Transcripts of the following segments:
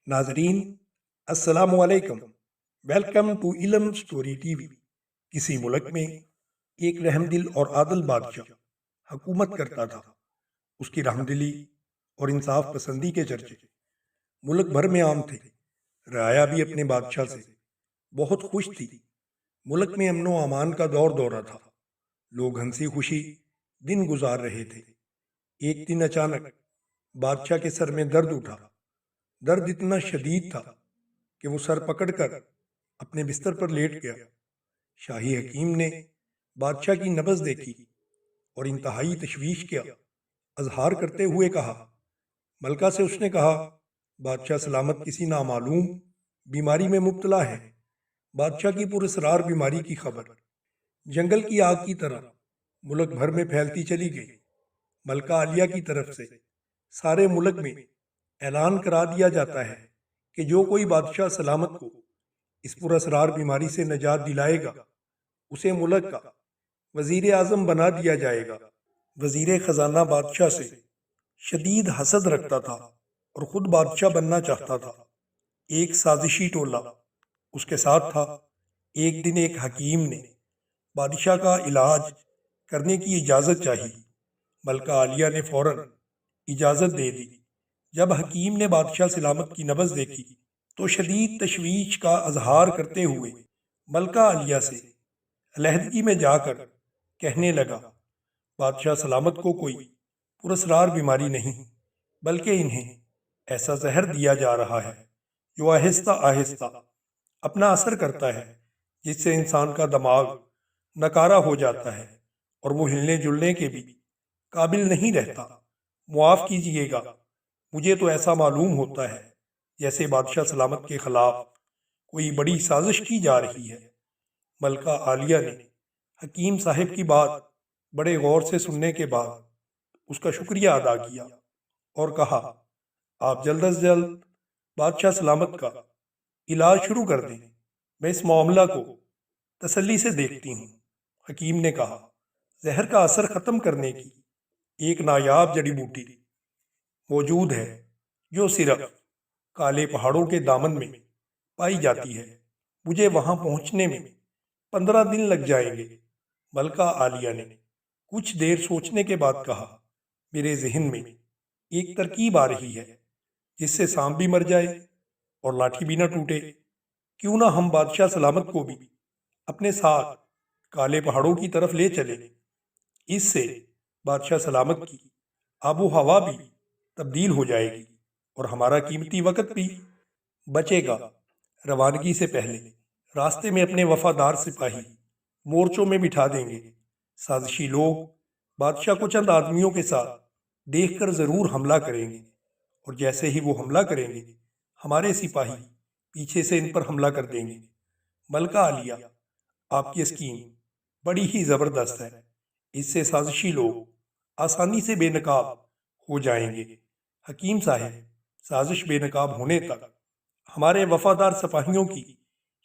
नाजरीन, अस्सलाम वालेकुम। वेलकम टू इलम स्टोरी टीवी। किसी मुल्क में एक रहमदिल और आदल बादशाह हुकूमत करता था। उसकी रहमदिली और इंसाफ पसंदी के चर्चे मुल्क भर में आम थे। रआया भी अपने बादशाह से बहुत खुश थी। मुल्क में अमनो अमान का दौर दौरा था। लोग हंसी खुशी दिन गुजार रहे थे। एक दिन अचानक बादशाह के सर में दर्द उठा। दर्द इतना शदीद था कि वो सर पकड़कर अपने बिस्तर पर लेट गया। शाही हकीम ने बादशाह की नब्ज देखी और इंतहाई तशवीश किया अजहार करते हुए कहा। मलका से उसने कहा, बादशाह सलामत किसी नामालूम बीमारी में मुब्तला है। बादशाह की पुरस्रार बीमारी की खबर जंगल की आग की तरह मुल्क भर में फैलती चली गई। मलका आलिया की तरफ से सारे मुल्क में ऐलान करा दिया जाता है कि जो कोई बादशाह सलामत को इस पुरअसरार बीमारी से निजात दिलाएगा उसे मुल्क का वजीर आजम बना दिया जाएगा। वजीर खजाना बादशाह से शदीद हसद रखता था और खुद बादशाह बनना चाहता था। एक साजिशी टोला उसके साथ था। एक दिन एक हकीम ने बादशाह का इलाज करने की इजाज़त चाही। मलका आलिया ने फौरन इजाज़त दे दी। जब हकीम ने बादशाह सलामत की नब्ज़ देखी तो शदीद तशवीश का अजहार करते हुए मलका आलिया से अलहदगी में जाकर कहने लगा, बादशाह सलामत को कोई पुरस्रार बीमारी नहीं, बल्कि इन्हें ऐसा जहर दिया जा रहा है जो आहिस्ता आहिस्ता अपना असर करता है, जिससे इंसान का दिमाग नकारा हो जाता है और वो हिलने जुलने के भी काबिल नहीं रहता। मुआफ़ कीजिएगा, मुझे तो ऐसा मालूम होता है जैसे बादशाह सलामत के खिलाफ कोई बड़ी साजिश की जा रही है। मलका आलिया ने हकीम साहब की बात बड़े गौर से सुनने के बाद उसका शुक्रिया अदा किया और कहा, आप जल्द अज जल्द बादशाह सलामत का इलाज शुरू कर दें। मैं इस मामला को तसल्ली से देखती हूँ। हकीम ने कहा, जहर का असर ख़त्म करने की एक नायाब जड़ी बूटी मौजूद है जो सिर्फ काले पहाड़ों के दामन में पाई जाती है। मुझे वहां पहुंचने में 15 दिन लग जाएंगे। मलका आलिया ने कुछ देर सोचने के बाद कहा, मेरे जहन में एक तरकीब आ रही है जिससे सांप भी मर जाए और लाठी भी ना टूटे। क्यों ना हम बादशाह सलामत को भी अपने साथ काले पहाड़ों की तरफ ले चले। इससे बादशाह सलामत की आबो हवा भी तब्दील हो जाएगी और हमारा कीमती वक्त भी बचेगा। रवानगी से पहले रास्ते में अपने वफादार सिपाही मोर्चों में बिठा देंगे। साजिशी लोग बादशाह को चंद आदमियों के साथ देखकर जरूर हमला करेंगे और जैसे ही वो हमला करेंगे हमारे सिपाही पीछे से इन पर हमला कर देंगे। मलका आलिया, आपकी स्कीम बड़ी ही जबरदस्त है। इससे साजिशी लोग आसानी से बेनकाब हो जाएंगे। हकीम साहब, साजिश बेनकाब होने तक हमारे वफादार सिपाहियों की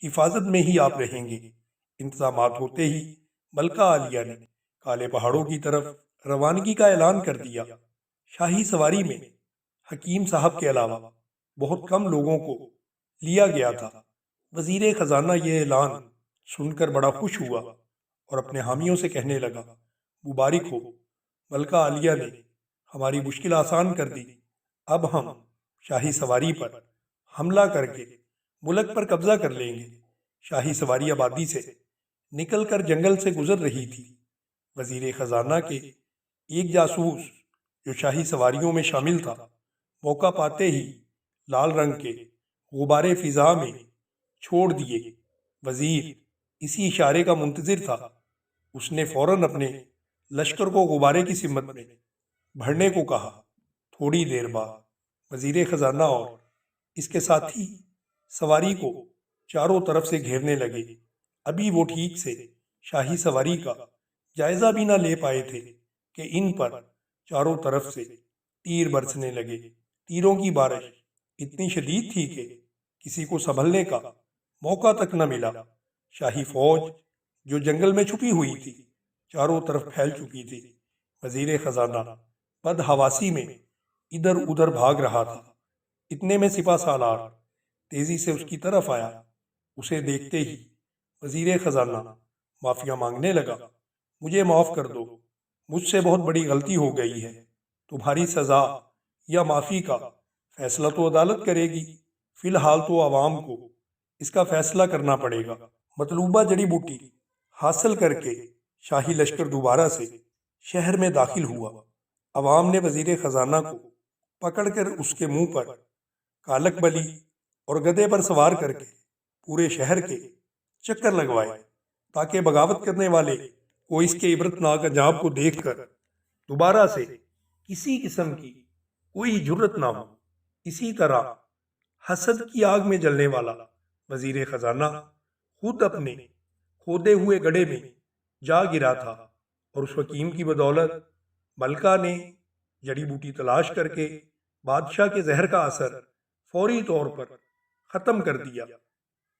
हिफाजत में ही आप रहेंगे। इंतजामात होते ही मलका आलिया ने काले पहाड़ों की तरफ रवानगी का ऐलान कर दिया। शाही सवारी में हकीम साहब के अलावा बहुत कम लोगों को लिया गया था। वजीर खजाना ये ऐलान सुनकर बड़ा खुश हुआ और अपने हामियों से कहने लगा, मुबारक हो, मलका आलिया ने हमारी मुश्किल आसान कर दी। अब हम शाही सवारी पर हमला करके मुल्क पर कब्जा कर लेंगे। शाही सवारी आबादी से निकलकर जंगल से गुजर रही थी। वजीर खजाना के एक जासूस जो शाही सवारियों में शामिल था, मौका पाते ही लाल रंग के गुब्बारे फिजा में छोड़ दिए। वजीर इसी इशारे का मुंतजिर था। उसने फौरन अपने लश्कर को गुब्बारे की सिमत में भरने को कहा। थोड़ी देर बाद वजीर खजाना और इसके साथी सवारी को चारों तरफ से घेरने लगे। अभी वो ठीक से शाही सवारी का जायजा भी ना ले पाए थे कि इन पर चारों तरफ से तीर बरसने लगे। तीरों की बारिश इतनी शदीद थी कि किसी को संभलने का मौका तक न मिला। शाही फौज जो जंगल में छुपी हुई थी चारों तरफ फैल चुकी थी। वजीर खजाना बदहवासी में ادھر ادھر بھاگ رہا تھا۔ اتنے میں سپہ سالار تیزی سے اس کی طرف آیا۔ اسے دیکھتے ہی وزیر خزانہ معافیا مانگنے لگا۔ مجھے معاف کر دو، مجھ سے بہت بڑی غلطی ہو گئی ہے۔ تمہاری سزا یا معافی کا فیصلہ تو عدالت کرے گی، فی الحال تو عوام کو اس کا فیصلہ کرنا پڑے گا۔ مطلوبہ جڑی بوٹی حاصل کر کے شاہی لشکر دوبارہ سے شہر میں داخل ہوا۔ عوام نے وزیر خزانہ کو پکڑ کر اس کے منہ پر کالک بلی اور گدھے پر سوار کر کے پورے شہر کے چکر لگوائے، تاکہ بغاوت کرنے والے کو اس کے عبرتناک انجام کو دیکھ کر دوبارہ سے کسی قسم کی کوئی جرت نہ ہو۔ اسی طرح حسد کی آگ میں جلنے والا وزیر خزانہ خود اپنے کھودے ہوئے گڑھے میں جا گرا تھا، اور اس حکیم کی بدولت ملکہ نے جڑی بوٹی تلاش کر کے بادشاہ کے زہر کا اثر فوری طور پر ختم کر دیا۔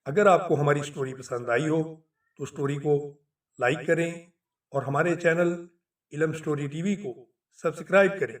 اگر آپ کو ہماری سٹوری پسند آئی ہو تو سٹوری کو لائک کریں اور ہمارے چینل علم سٹوری ٹی وی کو سبسکرائب کریں۔